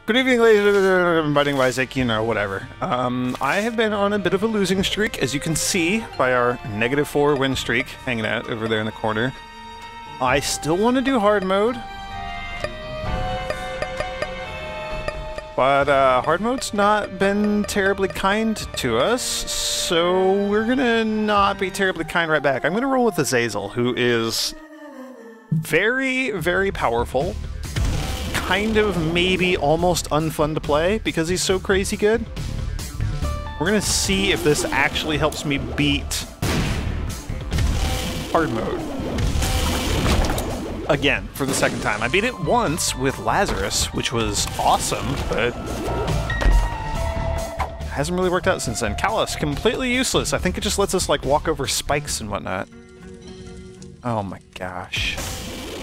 Good evening, ladies and gentlemen. I'm biting Isaac, you know, whatever. I have been on a bit of a losing streak, as you can see by our -4 win streak hanging out over there in the corner. I still want to do hard mode, but hard mode's not been terribly kind to us, so we're gonna not be terribly kind right back. I'm gonna roll with Azazel, who is very, very powerful. Kind of maybe almost unfun to play because he's so crazy good. We're gonna see if this actually helps me beat hard mode. Again, for the second time. I beat it once with Lazarus, which was awesome, but hasn't really worked out since then. Callus, completely useless. I think it just lets us like walk over spikes and whatnot. Oh my gosh.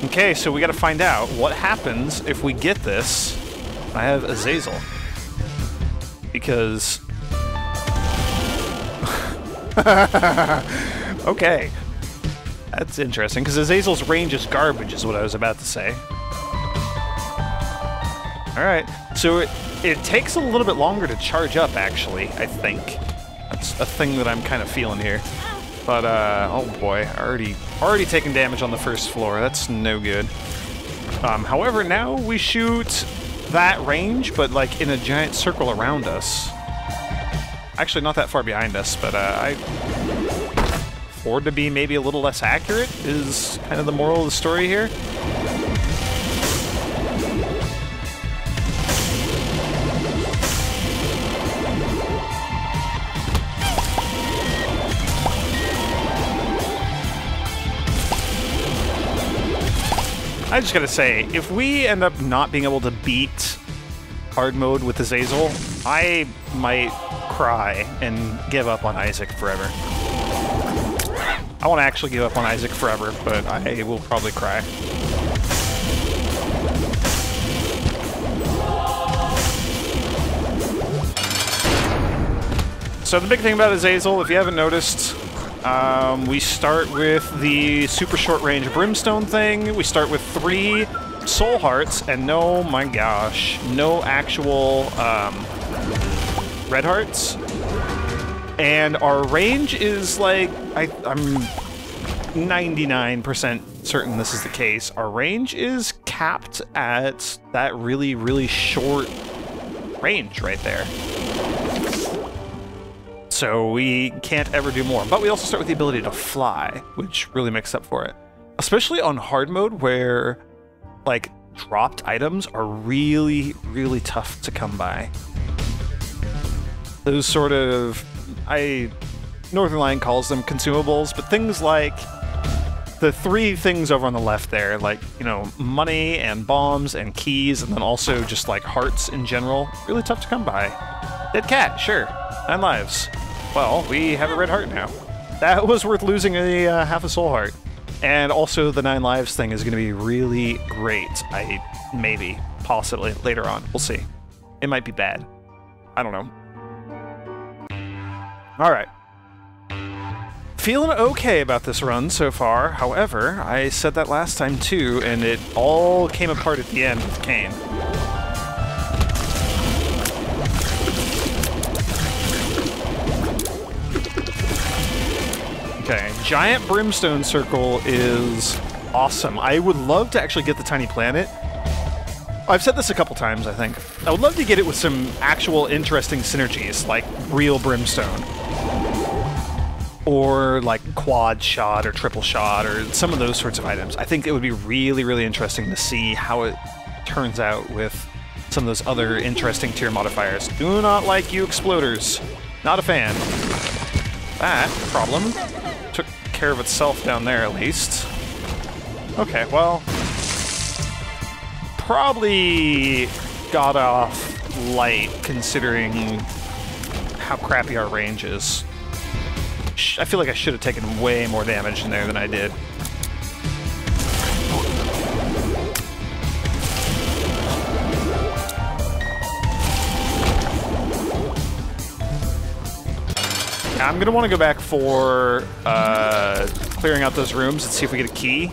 Okay, so we gotta find out what happens if we get this. I have Azazel. Because... okay. That's interesting, because Azazel's range is garbage, is what I was about to say. Alright, so it takes a little bit longer to charge up, actually, I think. That's a thing that I'm kind of feeling here. But, oh boy, already taking damage on the first floor. That's no good. However, now we shoot that range, but like in a giant circle around us. Actually, not that far behind us, but I afford to be maybe a little less accurate is kind of the moral of the story here. I just gotta say, if we end up not being able to beat hard mode with Azazel, I might cry and give up on Isaac forever. I want to actually give up on Isaac forever, but I will probably cry. So the big thing about Azazel, if you haven't noticed, we start with the super short range brimstone thing. We start with 3 soul hearts, and oh my gosh, no actual red hearts. And our range is like, I'm 99% certain this is the case. Our range is capped at that really, really short range right there. So we can't ever do more. But we also start with the ability to fly, which really makes up for it. Especially on hard mode where, like, dropped items are really, really tough to come by. Those sort of, Northern Lion calls them consumables, but things like the 3 things over on the left there, like, you know, money and bombs and keys, and then also just like hearts in general, really tough to come by. Dead cat, sure. 9 lives. Well, we have a red heart now. That was worth losing a half a soul heart. And also the 9 lives thing is going to be really great. Maybe, possibly, later on. We'll see. It might be bad. I don't know. Alright. Feeling okay about this run so far. However, I said that last time too, and it all came apart at the end with Cain. Okay, giant brimstone circle is awesome. I would love to actually get the tiny planet. I've said this a couple times, I think. I would love to get it with some actual interesting synergies, like real brimstone. Or like quad shot or triple shot or some of those sorts of items. I think it would be really, really interesting to see how it turns out with some of those other interesting tier modifiers. Do not like you exploders. Not a fan. That problem took care of itself down there, at least. Okay, well, probably got off light, considering how crappy our range is. I feel like I should have taken way more damage in there than I did. I'm gonna want to go back for clearing out those rooms and see if we get a key,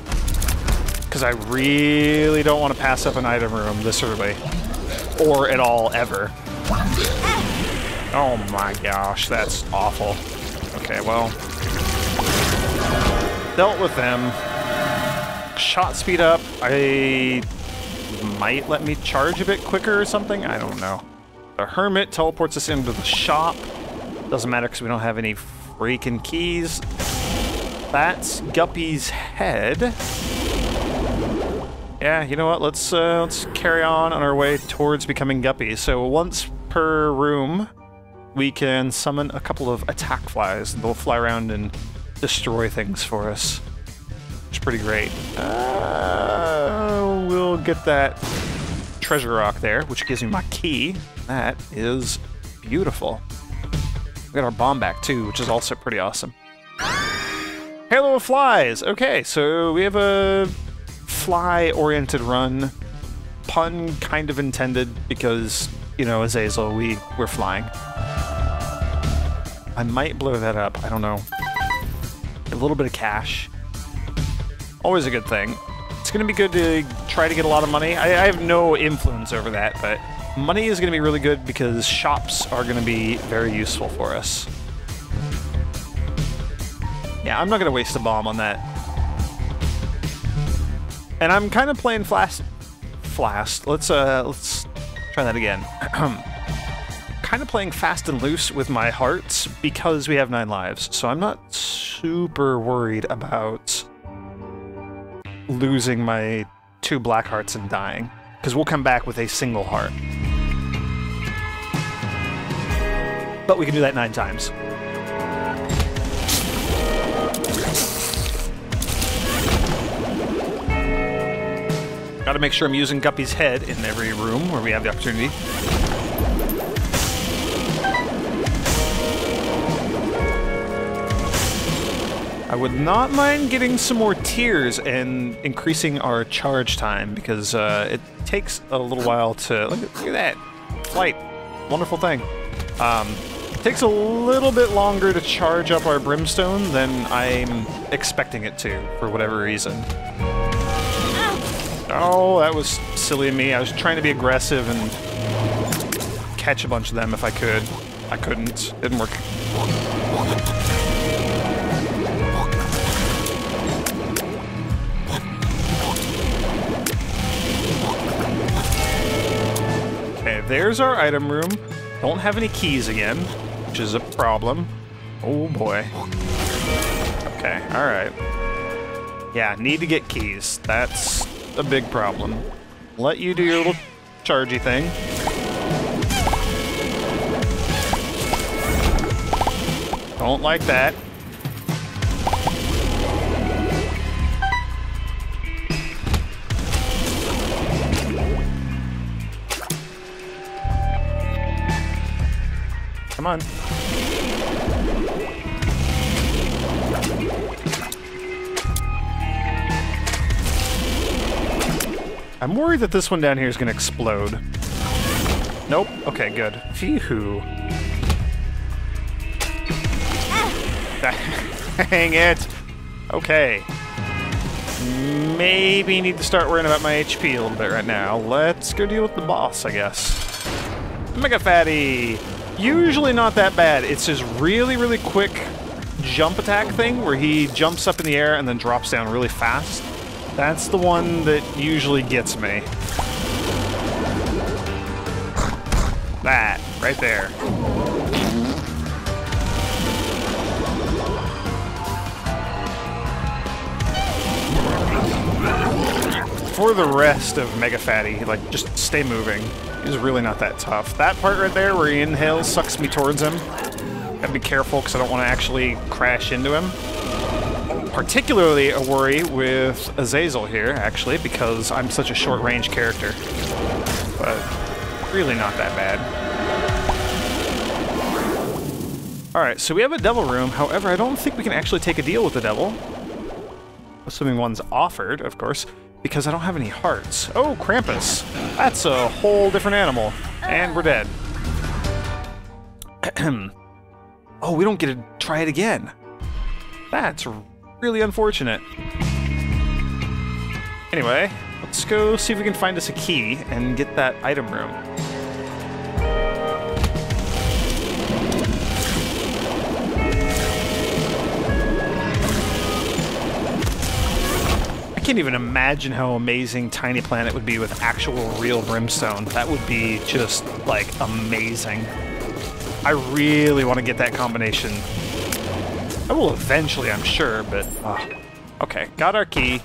because I really don't want to pass up an item room this early. or at all, ever. Oh my gosh, that's awful. Okay, well... dealt with them. Shot speed up. I might let me charge a bit quicker or something? I don't know. The Hermit teleports us into the shop. Doesn't matter because we don't have any freaking keys. That's Guppy's head. Yeah, you know what? Let's carry on our way towards becoming Guppy. So once per room, we can summon a couple of attack flies. They'll fly around and destroy things for us. It's pretty great. We'll get that treasure rock there, which gives me my key. That is beautiful. We got our bomb back too, which is also pretty awesome. Halo of flies! Okay, so we have a fly-oriented run. Pun kind of intended because, you know, Azazel, we're flying. I might blow that up, I don't know. A little bit of cash. Always a good thing. It's gonna be good to try to get a lot of money. I have no influence over that, but money is gonna be really good because shops are gonna be very useful for us. Yeah, I'm not gonna waste a bomb on that. And I'm kind of playing fast. Let's try that again. Kind of playing fast and loose with my hearts because we have 9 lives, so I'm not super worried about losing my 2 black hearts and dying, because we'll come back with a single heart. But we can do that 9 times. Gotta make sure I'm using Guppy's head in every room where we have the opportunity. I would not mind getting some more tears and increasing our charge time, because it takes a little while to... Look at that! Flight. Wonderful thing. It takes a little bit longer to charge up our brimstone than I'm expecting it to, for whatever reason. Oh, that was silly of me. I was trying to be aggressive and catch a bunch of them if I could. I couldn't. Didn't work. Okay, there's our item room. Don't have any keys again, which is a problem. Oh boy. Okay, alright. Yeah, need to get keys. That's a big problem. Let you do your little chargy thing. Don't like that. Come on. I'm worried that this one down here is going to explode. Nope. Okay, good. Phew. Dang it. Okay. Maybe need to start worrying about my HP a little bit right now. Let's go deal with the boss, I guess. Mega Fatty! Usually not that bad. It's this really, really quick jump attack thing where he jumps up in the air and then drops down really fast. That's the one that usually gets me. That, right there. For the rest of Mega Fatty, like, just stay moving. He's really not that tough. That part right there where he inhales sucks me towards him. Gotta be careful because I don't want to actually crash into him. Particularly a worry with Azazel here, actually, because I'm such a short-range character. But really not that bad. Alright, so we have a devil room. However, I don't think we can actually take a deal with the devil. Assuming one's offered, of course, because I don't have any hearts. Oh, Krampus! That's a whole different animal. And we're dead. Oh, we don't get to try it again. That's really unfortunate. Anyway, let's go see if we can find us a key and get that item room. can't even imagine how amazing Tiny Planet would be with actual real brimstone. That would be just, like, amazing. I really want to get that combination. I will eventually, I'm sure, but... okay, got our key.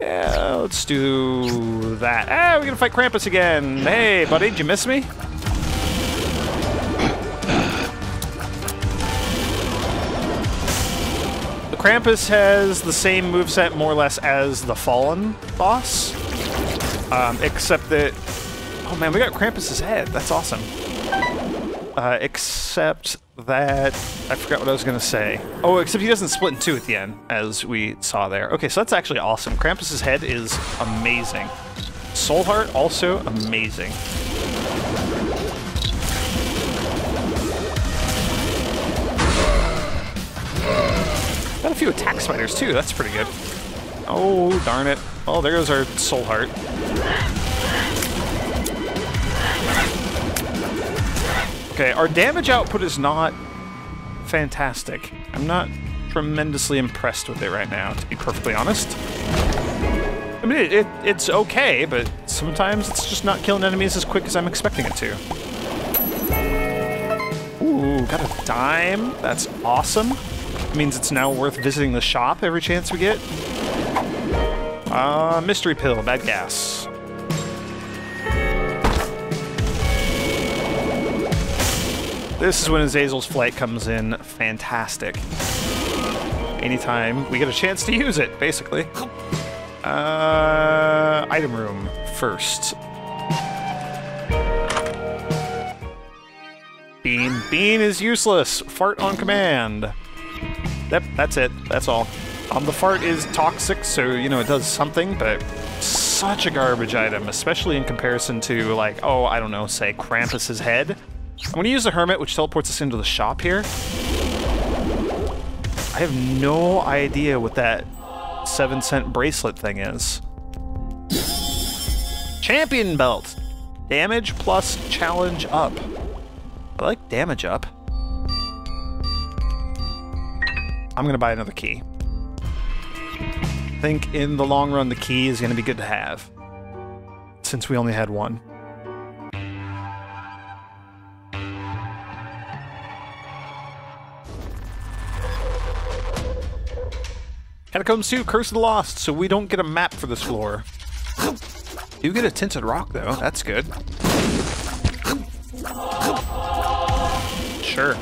Yeah, let's do that. Ah, we're gonna fight Krampus again. Hey, buddy, did you miss me? The Krampus has the same moveset, more or less, as the Fallen boss. Except that... Oh man, we got Krampus's head. That's awesome. Except that... I forgot what I was going to say. Oh, except he doesn't split in two at the end, as we saw there. Okay, so that's actually awesome. Krampus's head is amazing. Soul Heart, also amazing. Got a few attack spiders, too. That's pretty good. Oh, darn it. Oh, there goes our Soul Heart. Okay, our damage output is not fantastic. I'm not tremendously impressed with it right now, to be perfectly honest. I mean, it's okay, but sometimes it's just not killing enemies as quick as I'm expecting it to. Ooh, got a dime. That's awesome. It means it's now worth visiting the shop every chance we get. Mystery pill, bad gas. This is when Azazel's flight comes in fantastic. Anytime we get a chance to use it, basically. Item room first. Bean. Bean is useless. Fart on command. Yep, that's it. That's all. The fart is toxic, so, you know, it does something, but such a garbage item, especially in comparison to, like, oh, I don't know, say, Krampus's head. I'm going to use the Hermit, which teleports us into the shop here. I have no idea what that 7-cent bracelet thing is. Champion Belt. Damage plus challenge up. I like damage up. I'm going to buy another key. I think in the long run, the key is going to be good to have, since we only had one. Catacombs 2, Curse of the Lost, so we don't get a map for this floor. You get a tinted rock, though. That's good. Sure.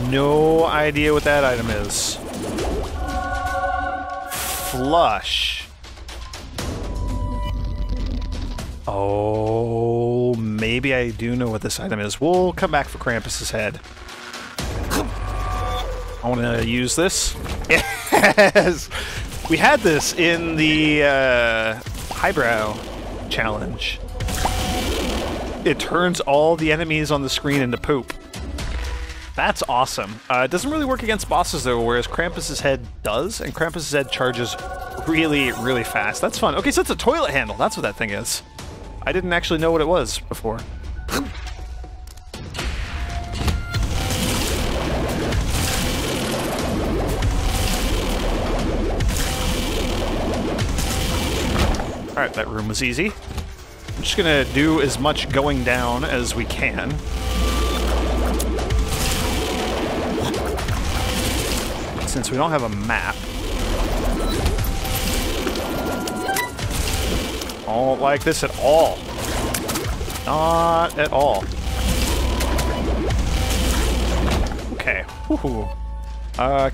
No idea what that item is. Flush. Oh, maybe I do know what this item is. We'll come back for Krampus's head. I want to use this. Yes! We had this in the highbrow challenge. It turns all the enemies on the screen into poop. That's awesome. It doesn't really work against bosses, though, whereas Krampus's head does, and Krampus's head charges really, really fast. That's fun. Okay, so it's a toilet handle. That's what that thing is. I didn't actually know what it was before. Alright, that room was easy. I'm just gonna do as much going down as we can. Since we don't have a map. I don't like this at all. Not at all. Okay. Woohoo.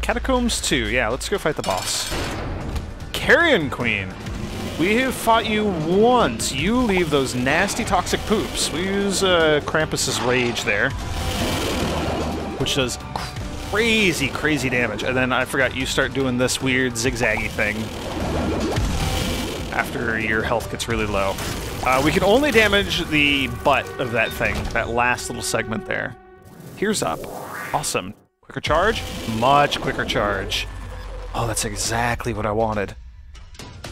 Catacombs 2. Yeah, let's go fight the boss. Carrion Queen. We have fought you once. You leave those nasty toxic poops. We use Krampus's Rage there, which does crazy, crazy damage. And then I forgot you start doing this weird zigzaggy thing after your health gets really low. We can only damage the butt of that thing, that last little segment there. Here's up. Awesome. Quicker charge? Much quicker charge. Oh, that's exactly what I wanted.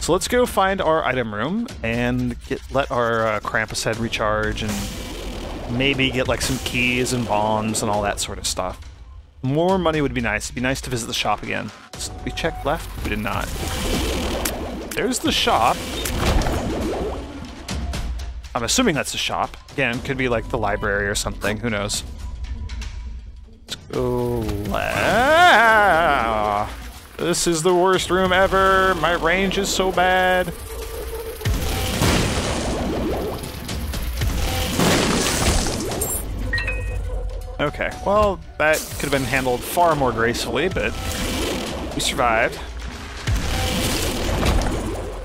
So let's go find our item room and let our Krampus head recharge and maybe get like some keys and bombs and all that sort of stuff. More money would be nice. It'd be nice to visit the shop again. We checked left? We did not. There's the shop. I'm assuming that's the shop. Again, could be like the library or something. Who knows? Let's go left. This is the worst room ever. My range is so bad. Okay, well, that could have been handled far more gracefully, but we survived.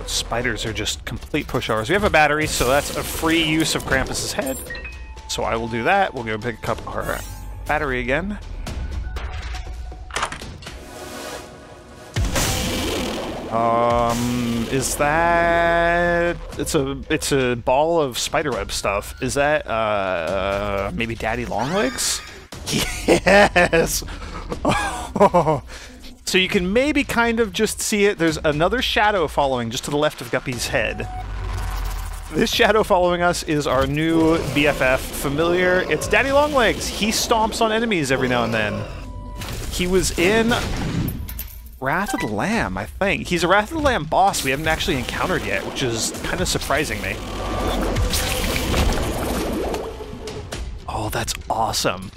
Spiders are just complete pushovers. We have a battery, so that's a free use of Krampus's head. So I will do that. We'll go pick up our battery again. Is that... It's a ball of spiderweb stuff. Is that, maybe Daddy Longlegs? Yes! Oh. So you can maybe kind of just see it. There's another shadow following just to the left of Guppy's head. This shadow following us is our new BFF familiar. It's Daddy Longlegs. He stomps on enemies every now and then. He was in Wrath of the Lamb, I think. He's a Wrath of the Lamb boss we haven't actually encountered yet, which is kind of surprising me. Oh, that's awesome.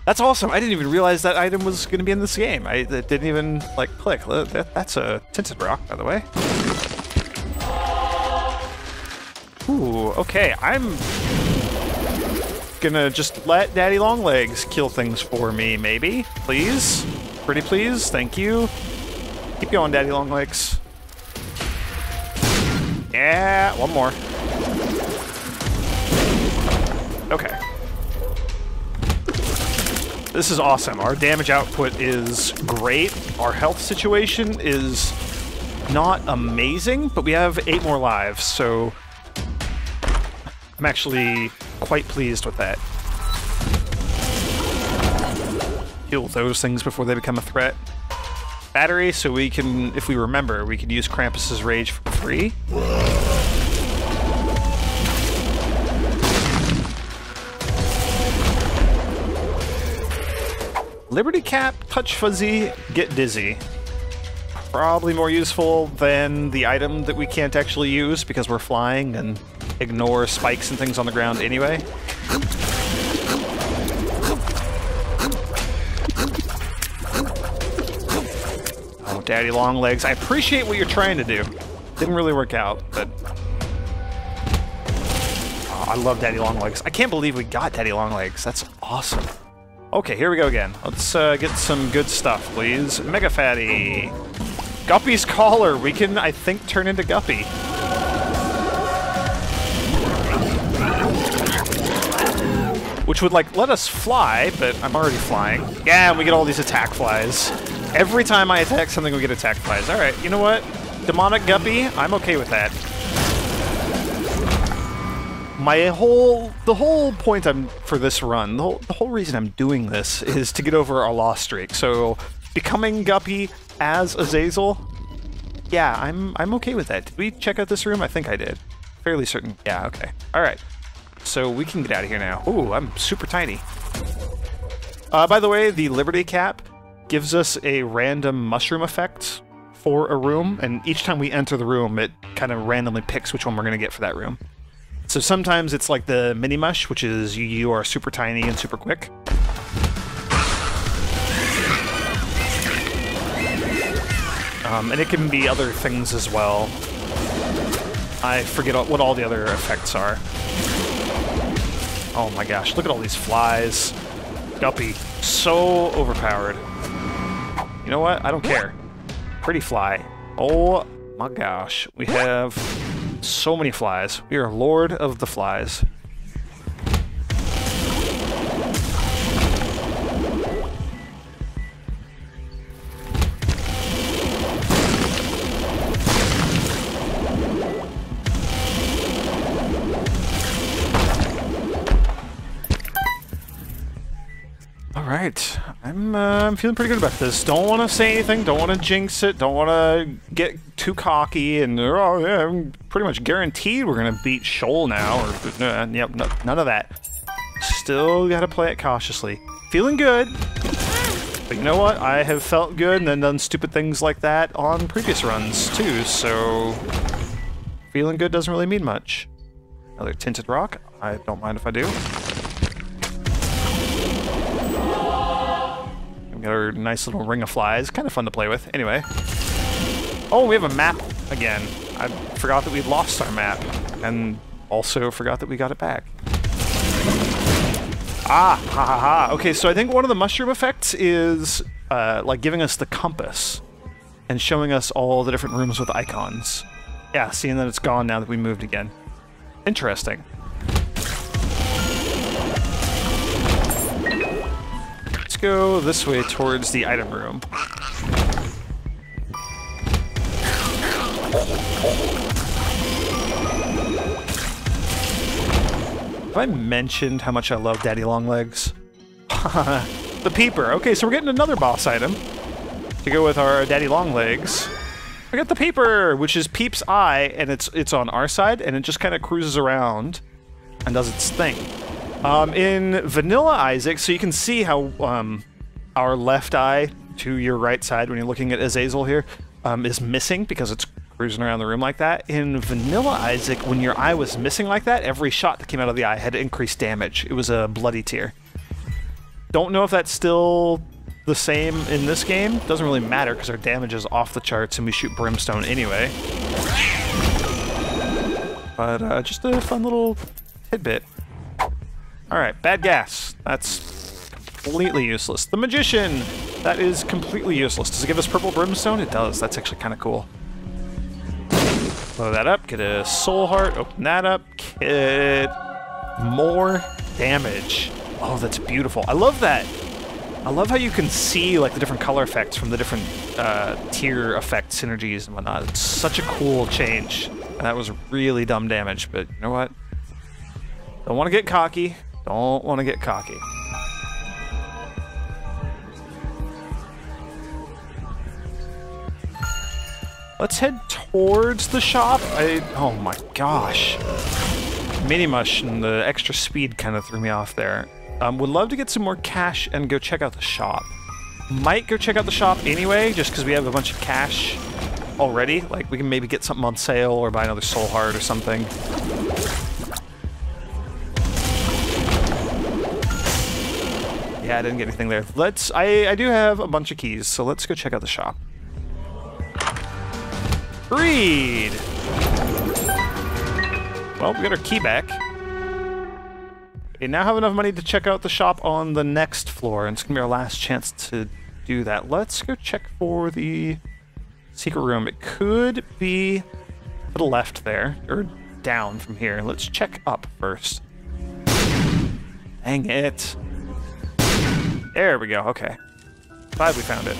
That's awesome. I didn't even realize that item was going to be in this game. It didn't even, like, click. That's a tinted rock, by the way. Ooh, okay. I'm gonna just let Daddy Longlegs kill things for me, maybe? Please? Pretty please? Thank you. Keep going, Daddy Longlegs. Yeah, one more. Okay. This is awesome. Our damage output is great. Our health situation is not amazing, but we have 8 more lives, so I'm actually quite pleased with that. Kill those things before they become a threat. Battery, so we can, if we remember, we can use Krampus's Rage for free. Liberty Cap, Touch Fuzzy, Get Dizzy. Probably more useful than the item that we can't actually use because we're flying and ignore spikes and things on the ground anyway. Oh, Daddy Longlegs. I appreciate what you're trying to do. Didn't really work out, but... Oh, I love Daddy Longlegs. I can't believe we got Daddy Longlegs. That's awesome. Okay, here we go again. Let's get some good stuff, please. Mega Fatty. Guppy's Collar. We can, I think, turn into Guppy. Which would, like, let us fly, but I'm already flying. Yeah, and we get all these attack flies. Every time I attack something, we get attack flies. Alright, you know what? Demonic Guppy, I'm okay with that. The whole point for this run, the whole reason I'm doing this is to get over our loss streak. So, becoming Guppy as Azazel, yeah, I'm okay with that. Did we check out this room? I think I did. Fairly certain. Yeah, okay. Alright. So we can get out of here now. Ooh, I'm super tiny. By the way, the Liberty Cap gives us a random mushroom effect for a room, and each time we enter the room, it kind of randomly picks which one we're going to get for that room. So sometimes it's like the mini mush, which is you are super tiny and super quick. And it can be other things as well. I forget what all the other effects are. Oh my gosh, look at all these flies. Guppy, so overpowered. You know what? I don't care. Pretty fly. Oh my gosh, we have so many flies. We are Lord of the Flies. Alright, I'm feeling pretty good about this. Don't want to say anything, don't want to jinx it, don't want to get too cocky, and oh yeah, I'm pretty much guaranteed we're going to beat Shoal now, or yep, no, none of that. Still got to play it cautiously. Feeling good. But you know what? I have felt good and then done stupid things like that on previous runs, too, so... feeling good doesn't really mean much. Another tinted rock. I don't mind if I do. We got our nice little ring of flies. Kind of fun to play with. Anyway. Oh, we have a map again. I forgot that we'd lost our map. And also forgot that we got it back. Ah, ha ha ha. Okay, so I think one of the mushroom effects is like giving us the compass and showing us all the different rooms with icons. Yeah, seeing that it's gone now that we moved again. Interesting. Let's go this way towards the item room. Have I mentioned how much I love Daddy Longlegs? The Peeper. Okay, so we're getting another boss item to go with our Daddy Longlegs. We got the Peeper, which is Peep's eye, and it's on our side, and it just kind of cruises around and does its thing. In Vanilla Isaac, so you can see how our left eye to your right side when you're looking at Azazel here is missing because it's cruising around the room like that. In Vanilla Isaac, when your eye was missing like that, every shot that came out of the eye had increased damage. It was a bloody tear. Don't know if that's still the same in this game. Doesn't really matter because our damage is off the charts and we shoot brimstone anyway. But just a fun little tidbit. Alright, bad gas. That's completely useless. The Magician! That is completely useless. Does it give us purple brimstone? It does. That's actually kind of cool. Blow that up, get a soul heart, open that up, get more damage. Oh, that's beautiful. I love that. I love how you can see like the different color effects from the different tier effect synergies and whatnot. It's such a cool change. And that was really dumb damage, but you know what? Don't want to get cocky. Don't want to get cocky. Let's head towards the shop. Oh my gosh. Mini Mush and the extra speed kind of threw me off there. Would love to get some more cash and go check out the shop. Might go check out the shop anyway, just because we have a bunch of cash already. Like, we can maybe get something on sale or buy another soul heart or something. Yeah, I didn't get anything there. I do have a bunch of keys, so let's go check out the shop. Read! Well, we got our key back. We now have enough money to check out the shop on the next floor, and it's gonna be our last chance to do that. Let's go check for the secret room. It could be to the left there, or down from here. Let's check up first. Dang it. There we go, okay. Glad we found it.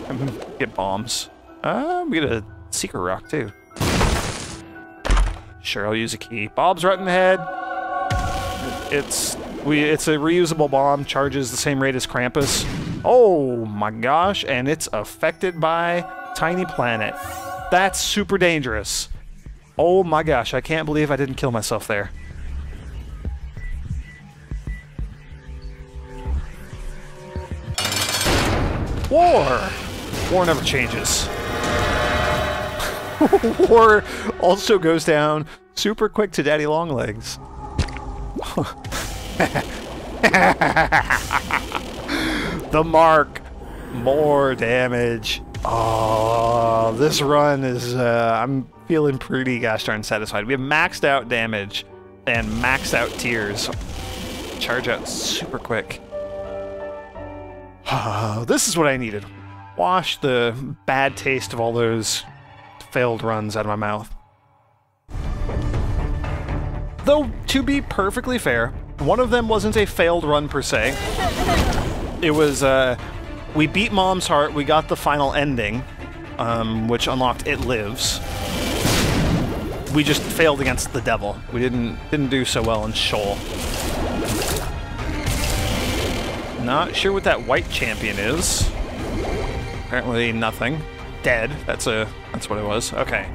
I'm gonna get bombs. We get a secret rock too. Sure, I'll use a key. Bob's right in the head. It's a reusable bomb, charges the same rate as Krampus. Oh my gosh, and it's affected by Tiny Planet. That's super dangerous. Oh my gosh, I can't believe I didn't kill myself there. War! War never changes. War also goes down super quick to Daddy Longlegs. The mark. More damage. Oh, this run is, I'm feeling pretty gosh darn satisfied. We have maxed out damage and maxed out tears. Charge out super quick. This is what I needed. Wash the bad taste of all those failed runs out of my mouth. Though, to be perfectly fair, one of them wasn't a failed run per se. It was, we beat Mom's Heart, we got the final ending, which unlocked It Lives. We just failed against the devil. We didn't do so well in Shoal. Not sure what that white champion is. Apparently nothing. Dead. That's what it was. Okay.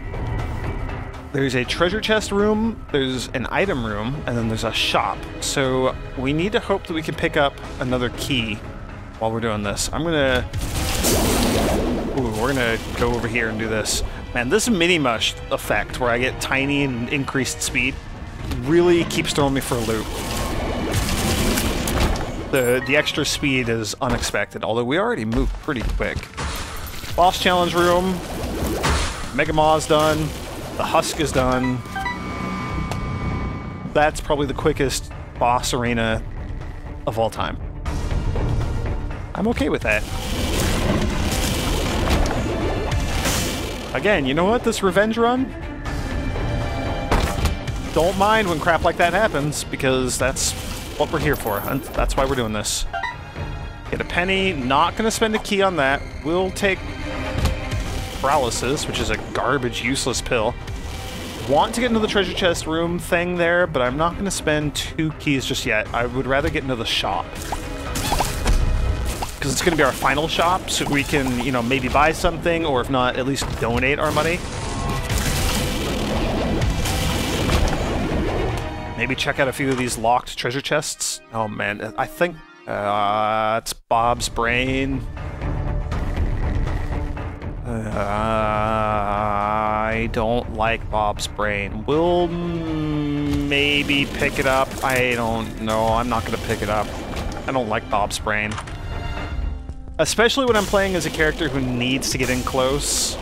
There's a treasure chest room, there's an item room, and then there's a shop. So we need to hope that we can pick up another key while we're doing this. I'm gonna... Ooh, we're gonna go over here and do this. Man, this mini mush effect where I get tiny and increased speed really keeps throwing me for a loop. The extra speed is unexpected, although we already moved pretty quick. Boss challenge room. Mega Maw's done. The Husk is done. That's probably the quickest boss arena of all time. I'm okay with that. Again, you know what? This revenge run? Don't mind when crap like that happens, because that's what we're here for, and that's why we're doing this. Get a penny, not gonna spend a key on that. We'll take paralysis, which is a garbage, useless pill. Want to get into the treasure chest room thing there, but I'm not gonna spend 2 keys just yet. I would rather get into the shop. Because it's gonna be our final shop, so we can, you know, maybe buy something, or if not, at least donate our money. Maybe check out a few of these locked treasure chests. Oh man, I think it's Bob's brain. I don't like Bob's brain. We'll maybe pick it up. I don't know. I'm not going to pick it up. I don't like Bob's brain. Especially when I'm playing as a character who needs to get in close.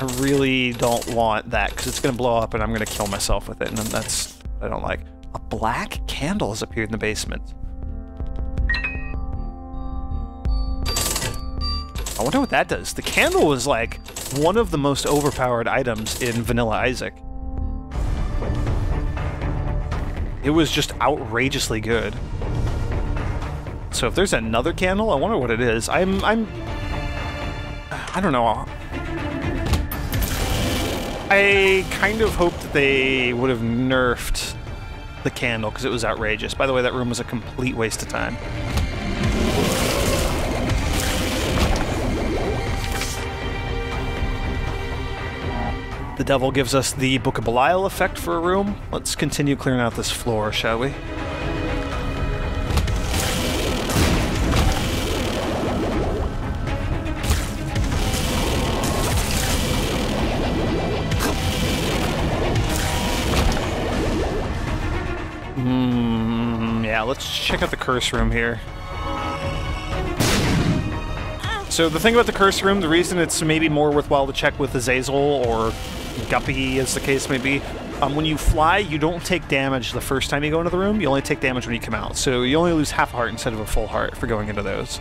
I really don't want that, because it's going to blow up and I'm going to kill myself with it, and that's what I don't like. A black candle has appeared in the basement. I wonder what that does. The candle was like one of the most overpowered items in Vanilla Isaac. It was just outrageously good. So if there's another candle, I wonder what it is. I don't know. I kind of hoped that they would have nerfed the candle, because it was outrageous. By the way, that room was a complete waste of time. The devil gives us the Book of Belial effect for a room. Let's continue clearing out this floor, shall we? Yeah, let's check out the curse room here. So the thing about the curse room, the reason it's maybe more worthwhile to check with Azazel or Guppy, as the case may be, when you fly, you don't take damage the first time you go into the room. You only take damage when you come out. So you only lose half a heart instead of a full heart for going into those.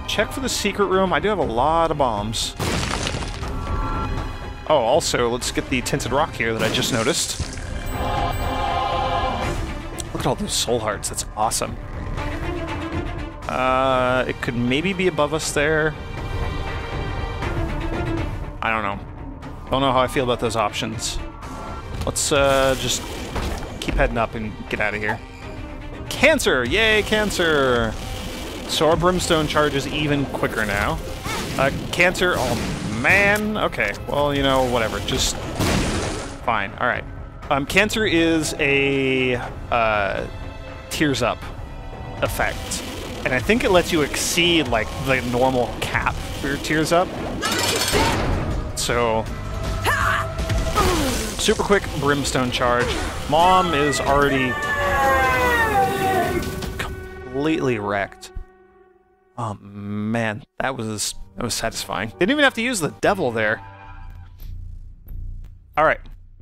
Check for the secret room. I do have a lot of bombs. Oh, also, let's get the tinted rock here that I just noticed. Look at all those soul hearts. That's awesome. It could maybe be above us there. I don't know. Don't know how I feel about those options. Let's just keep heading up and get out of here. Cancer! Yay, cancer! So our brimstone charges even quicker now. Cancer, oh man. Okay, well, you know, whatever. Just fine. All right. Cancer is a tears up effect. And I think it lets you exceed, like, the normal cap for your tears up. So, super quick brimstone charge. Mom is already completely wrecked. Oh man, that was satisfying. Didn't even have to use the devil there. All right,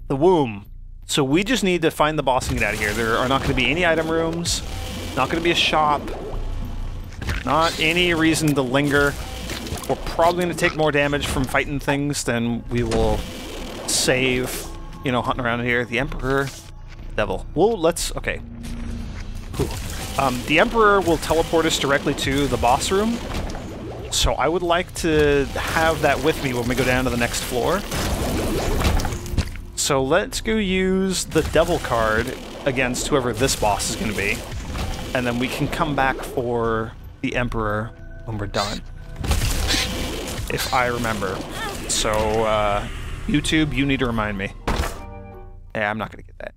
the womb. So we just need to find the boss and get out of here. There are not going to be any item rooms. Not going to be a shop. Not any reason to linger. We're probably going to take more damage from fighting things than we will save, you know, hunting around here. The Emperor, Devil. Well, let's, okay. Cool. The Emperor will teleport us directly to the boss room. So I would like to have that with me when we go down to the next floor. So let's go use the Devil card against whoever this boss is going to be. And then we can come back for the Emperor when we're done. If I remember. So, YouTube, you need to remind me. Yeah, I'm not gonna get that.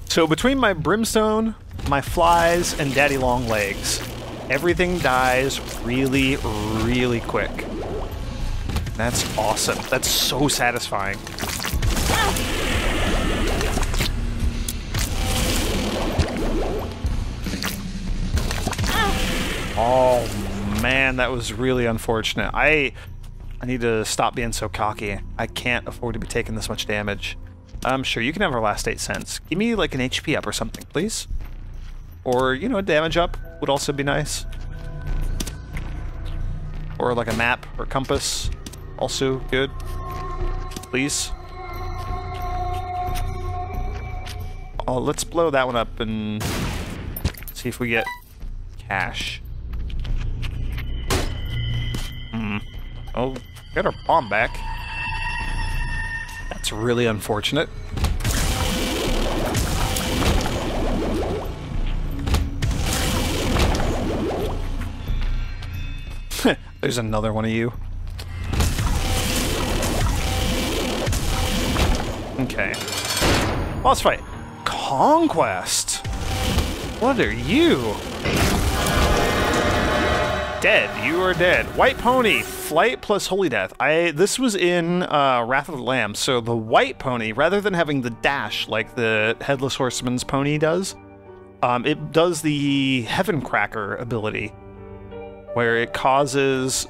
So between my brimstone, my flies, and daddy long legs, everything dies really, really quick. That's awesome. That's so satisfying. Oh man, that was really unfortunate. I need to stop being so cocky. I can't afford to be taking this much damage. Sure, you can have our last 8 cents. Give me like an HP up or something, please. Or, you know, a damage up would also be nice. Or like a map or compass, also good. Please. Oh, let's blow that one up and see if we get cash. Oh, got our bomb back. That's really unfortunate. There's another one of you. Okay. Boss fight. Conquest. What are you? Dead. You are dead. White Pony. Flight plus Holy Death. This was in Wrath of the Lamb, so the White Pony, rather than having the dash like the Headless Horseman's pony does, it does the Heaven Cracker ability, where it causes,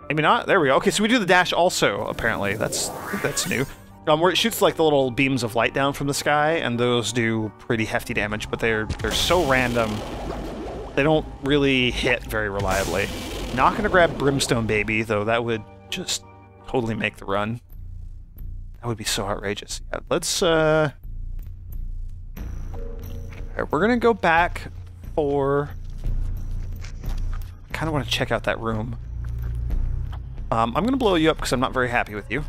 maybe not, there we go. Okay, so we do the dash also, apparently. I think that's new. Where it shoots like the little beams of light down from the sky, and those do pretty hefty damage, but they're so random. They don't really hit very reliably. Not gonna grab Brimstone Baby, though that would just totally make the run. That would be so outrageous. Yeah, let's, Alright, we're gonna go back for... Kinda wanna check out that room. I'm gonna blow you up because I'm not very happy with you.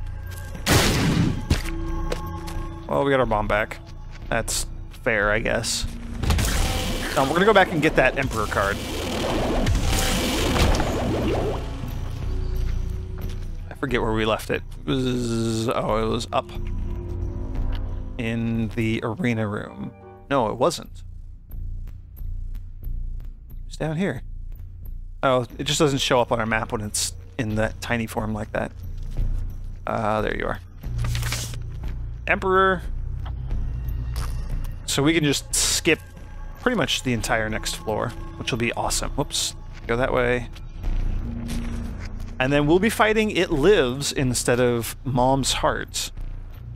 Well, we got our bomb back. That's fair, I guess. We're gonna go back and get that Emperor card. I forget where we left it. It was... oh, it was up. In the arena room. No, it wasn't. It's down here. Oh, it just doesn't show up on our map when it's in that tiny form like that. There you are. Emperor. So we can just skip pretty much the entire next floor, which will be awesome. Whoops. Go that way. And then we'll be fighting It Lives instead of Mom's Heart.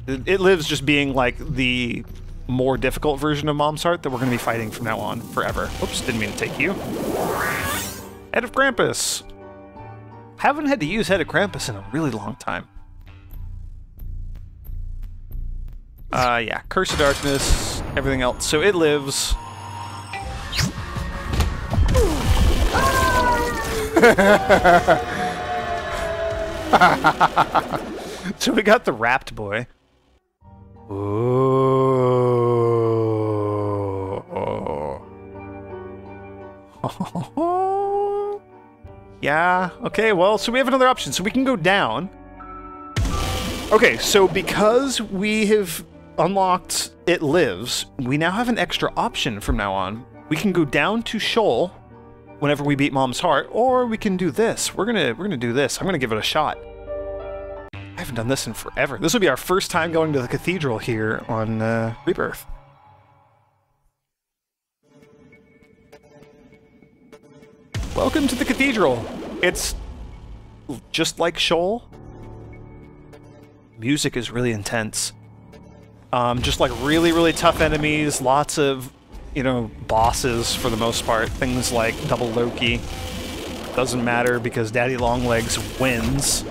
It Lives just being like the more difficult version of Mom's Heart that we're going to be fighting from now on forever. Oops, didn't mean to take you. Head of Krampus. Haven't had to use Head of Krampus in a really long time. Yeah, Curse of Darkness, everything else. So It Lives. So we got the Wrapped Boy. Ooh. Yeah, okay, well, so we have another option. So we can go down. Okay, so because we have unlocked It Lives, we now have an extra option from now on. We can go down to Sheol whenever we beat Mom's Heart, or we can do this. We're gonna do this. I'm gonna give it a shot. I haven't done this in forever. This will be our first time going to the cathedral here on Rebirth. Welcome to the cathedral. It's just like Sheol. Music is really intense. Just like really, really tough enemies, lots of, you know, bosses for the most part. Things like Double Loki. Doesn't matter because Daddy Longlegs wins.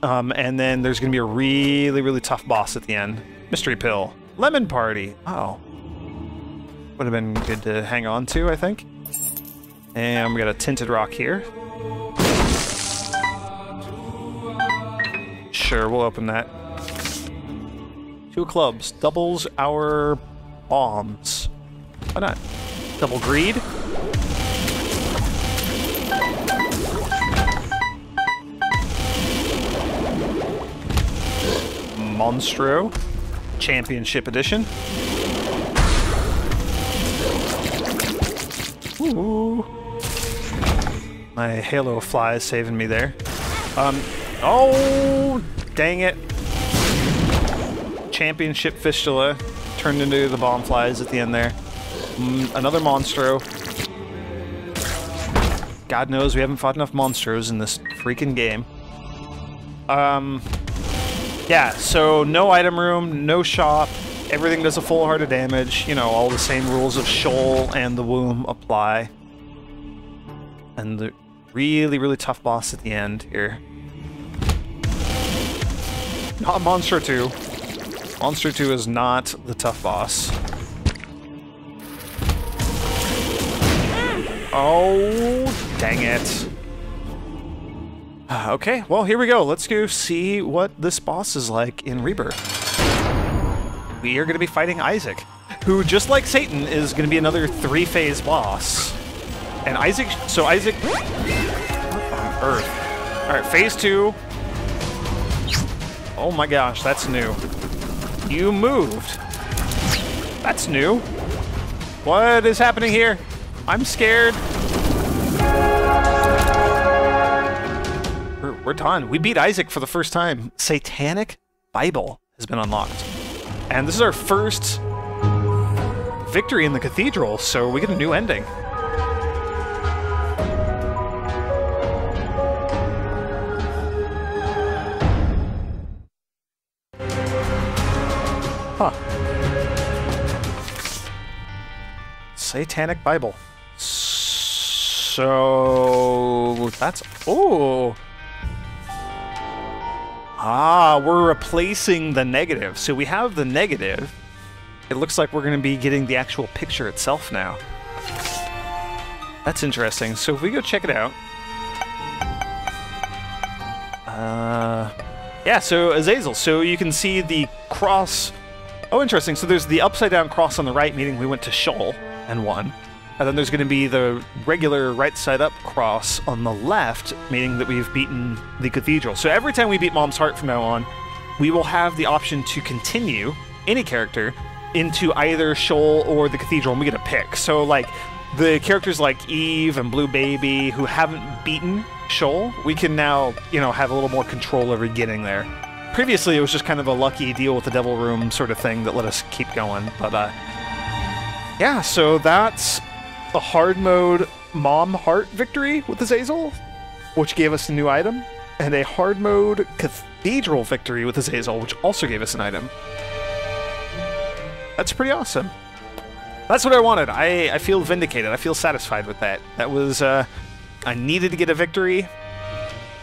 And then there's gonna be a really, really tough boss at the end. Mystery Pill. Lemon Party. Oh. Would have been good to hang on to, I think. And we got a Tinted Rock here. Sure, we'll open that. 2 clubs. Doubles our bombs. Why not? Double Greed. Monstro Championship Edition. Ooh. My Halo fly is saving me there. Oh, dang it. Championship Fistula turned into the bomb flies at the end there. Another Monstro. God knows we haven't fought enough Monstros in this freaking game. Yeah, so no item room, no shop, everything does a full heart of damage, you know, all the same rules of Shoal and the Womb apply. And the really, really tough boss at the end here. Not Monster 2. Monster 2 is not the tough boss. Oh, dang it. Okay, well, here we go. Let's go see what this boss is like in Rebirth. We are going to be fighting Isaac, who, just like Satan, is going to be another 3-phase boss. And Isaac... So Isaac... What on earth? Alright, phase 2. Oh my gosh, that's new. You moved. That's new. What is happening here? I'm scared. We're done. We beat Isaac for the first time. Satanic Bible has been unlocked. And this is our first victory in the cathedral, so we get a new ending. Huh. Satanic Bible. So... that's... oh! Ah, we're replacing the negative. So we have the negative. It looks like we're going to be getting the actual picture itself now. That's interesting. So if we go check it out... yeah, so Azazel. So you can see the cross... oh, interesting. So there's the upside-down cross on the right, meaning we went to Shoal and won. And then there's going to be the regular right-side-up cross on the left, meaning that we've beaten the cathedral. So every time we beat Mom's Heart from now on, we will have the option to continue any character into either Shoal or the cathedral, and we get a pick. So, like, the characters like Eve and Blue Baby who haven't beaten Shoal, we can now, you know, have a little more control over getting there. Previously, it was just kind of a lucky deal with the Devil Room sort of thing that let us keep going. But, yeah, so that's the hard mode Mom Heart victory with Azazel, which gave us a new item, and a hard mode Cathedral victory with Azazel, which also gave us an item. That's pretty awesome. That's what I wanted. I feel vindicated. I feel satisfied with that. That was, I needed to get a victory.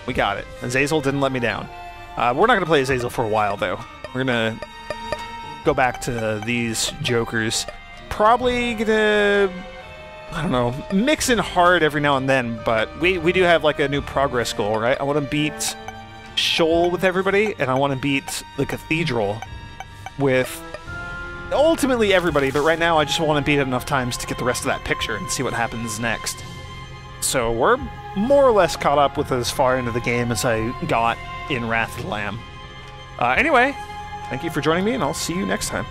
We got it. Azazel didn't let me down. We're not going to play Azazel for a while, though. We're going to go back to these jokers. Probably gonna... I don't know, mix in hard every now and then, but we do have like a new progress goal, right? I want to beat Shoal with everybody, and I want to beat the Cathedral with ultimately everybody, but right now I just want to beat it enough times to get the rest of that picture and see what happens next. So we're more or less caught up with as far into the game as I got in Wrath of the Lamb. Anyway, thank you for joining me, and I'll see you next time.